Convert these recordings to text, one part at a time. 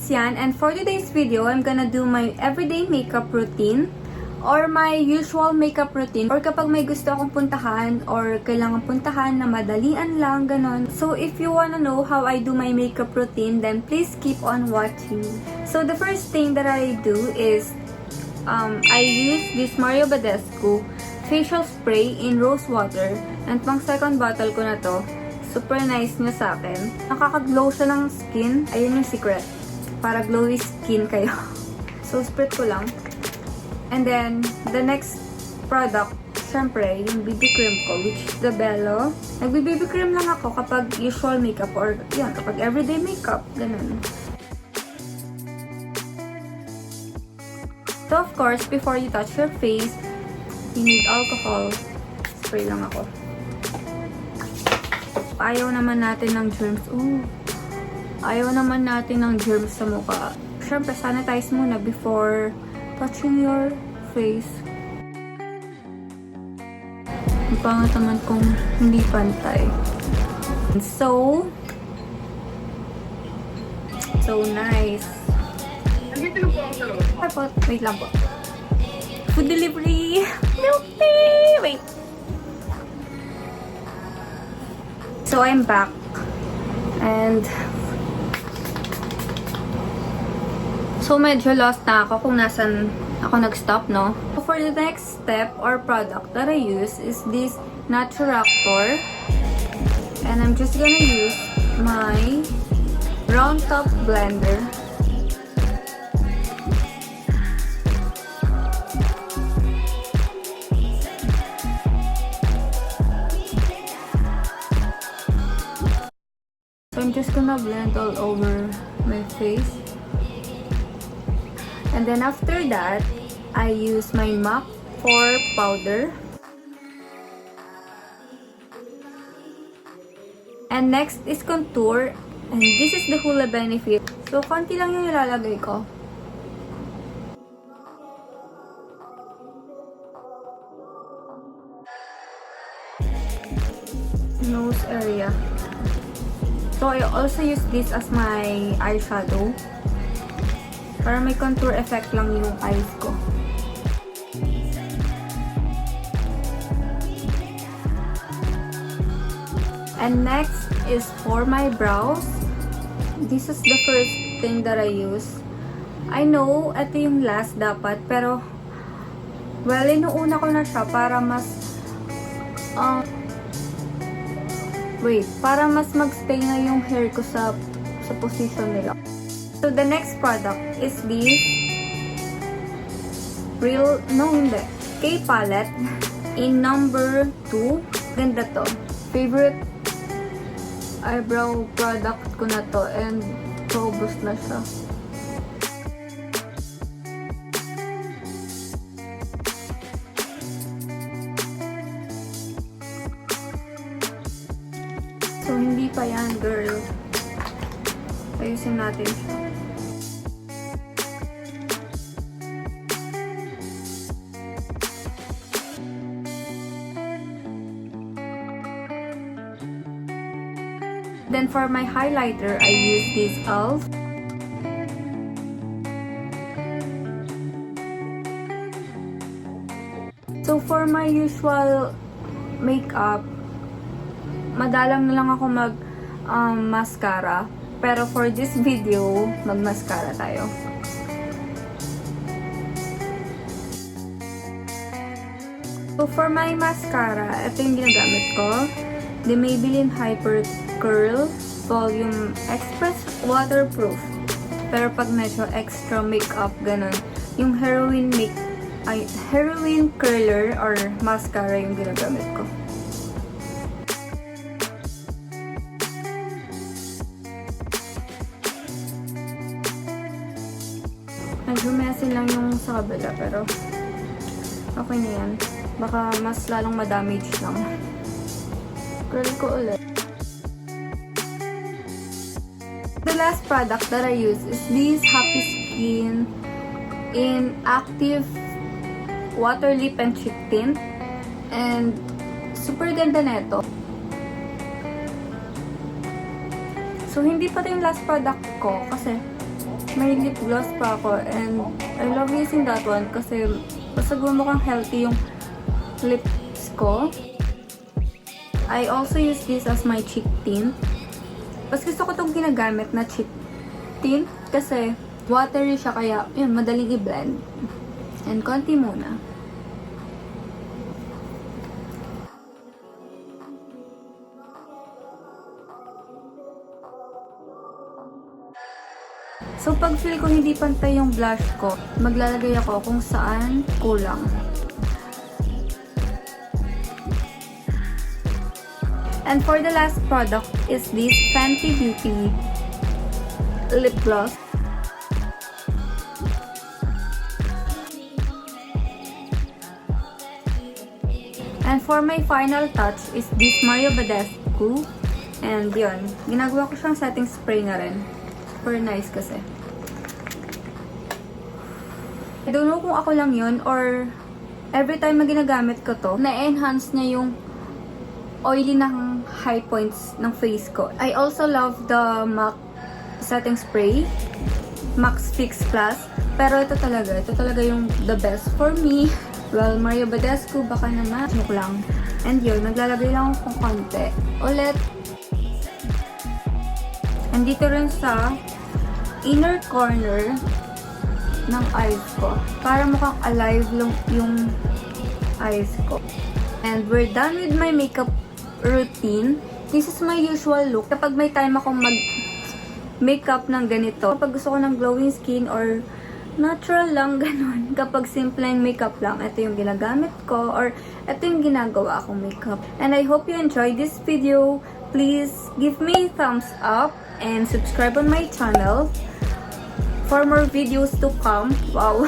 guys, yan. And for today's video, I'm gonna do my everyday makeup routine or my usual makeup routine or kapag may gusto akong puntahan or kailangan puntahan na madalian lang, ganon. So if you wanna know how I do my makeup routine, then please keep on watching. So the first thing that I do is I use this Badescu facial spray in Rosewater, and pang second bottle ko na to. Super nice niya sa akin. Nakaka-glow siya ng skin. Ayun yung secret. Para glowy skin kayo. So, spread ko lang. And then, the next product, syempre, yung BB cream ko, which is the Belo. Nagbi-BB cream lang ako kapag usual makeup or, yun, kapag everyday makeup. Ganun. So, of course, before you touch your face, you need alcohol. Spray lang ako. Ayaw naman natin ng germs. Ayaw naman natin ng germs sa mukha. Siyempre, sanitize muna before touching your face. Ang pangat naman kung hindi pantay. So nice. Wait lang po. Food delivery. Wait. So, I'm back. And so, medyo lost na ako kung nasan ako nag-stop, no? So, for the next step or product that I use is this Naturactor. And I'm just gonna use my round top blender. So I'm just gonna blend all over my face. And then after that, I use my MAC for powder. And next is contour. And this is the Hoola Benefit. So, konti lang yung ilalagay ko. Nose area. So, I also use this as my eyeshadow. Para may contour effect lang yung eyes ko. And next is for my brows. This is the first thing that I use. I know, ito yung last dapat. Pero, well, inuuna ko na siya para mas para mas magstay na yung hair ko sa position nila. So, the next product is this K palette in number 2. Ganda to. Favorite eyebrow product ko na to, and paubos na siya. So, hindi pa yan, girl. Ayusin natin siya. Then, for my highlighter, I use this e.l.f. So, for my usual makeup, madalang na lang ako mascara. Pero for this video, mag-mascara tayo. So for my mascara, ito yung ginagamit ko. The Maybelline Hypercurl Volume Express Waterproof. Pero pag medyo extra makeup, ganun. Yung heroin curler or mascara yung ginagamit ko. Medyo messy lang yung sa kabila, pero okay na yan. Baka mas lalong ma-damage lang. Curl ko ulit. The last product that I use is this Happy Skin in Active Water Lip&Cheek Tint. And super ganda neto. So, hindi pa ito yung last product ko kasi may lip gloss pa ako and I love using that one kasi basta gumukhang healthy yung lips ko. I also use this as my cheek tint. Mas gusto ko itong ginagamit na cheek tint kasi watery siya kaya yun, madaling i-blend. And konti muna. So, pag feel ko hindi pantay yung blush ko, maglalagay ako kung saan kulang. And for the last product is this Fenty Beauty lip gloss. And for my final touch is this Badescu. And yun, ginagawa ko siyang setting spray na rin. Super nice kasi. I don't know kung ako lang yun or every time na ginagamit ko to, na-enhance niya yung oily ng high points ng face ko. I also love the MAC setting spray, Max Fix Plus. Pero ito talaga yung the best for me. Well, Badescu, baka naman. Joke lang. And yun, naglalagay lang ako kung konti. Ulit. And dito rin sa inner corner ng eyes ko. Para mukhang alive lang yung eyes ko. And we're done with my makeup routine. This is my usual look. Kapag may time akong mag-makeup ng ganito, kapag gusto ko ng glowing skin or natural lang, ganun. Kapag simple makeup lang, ito yung ginagamit ko or ito yung ginagawa akong makeup. And I hope you enjoyed this video. Please give me a thumbs up and subscribe on my channel for more videos to come. Wow!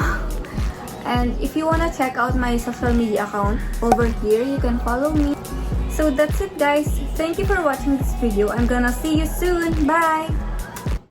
And if you wanna check out my social media account over here, you can follow me. So that's it guys. Thank you for watching this video. I'm gonna see you soon. Bye!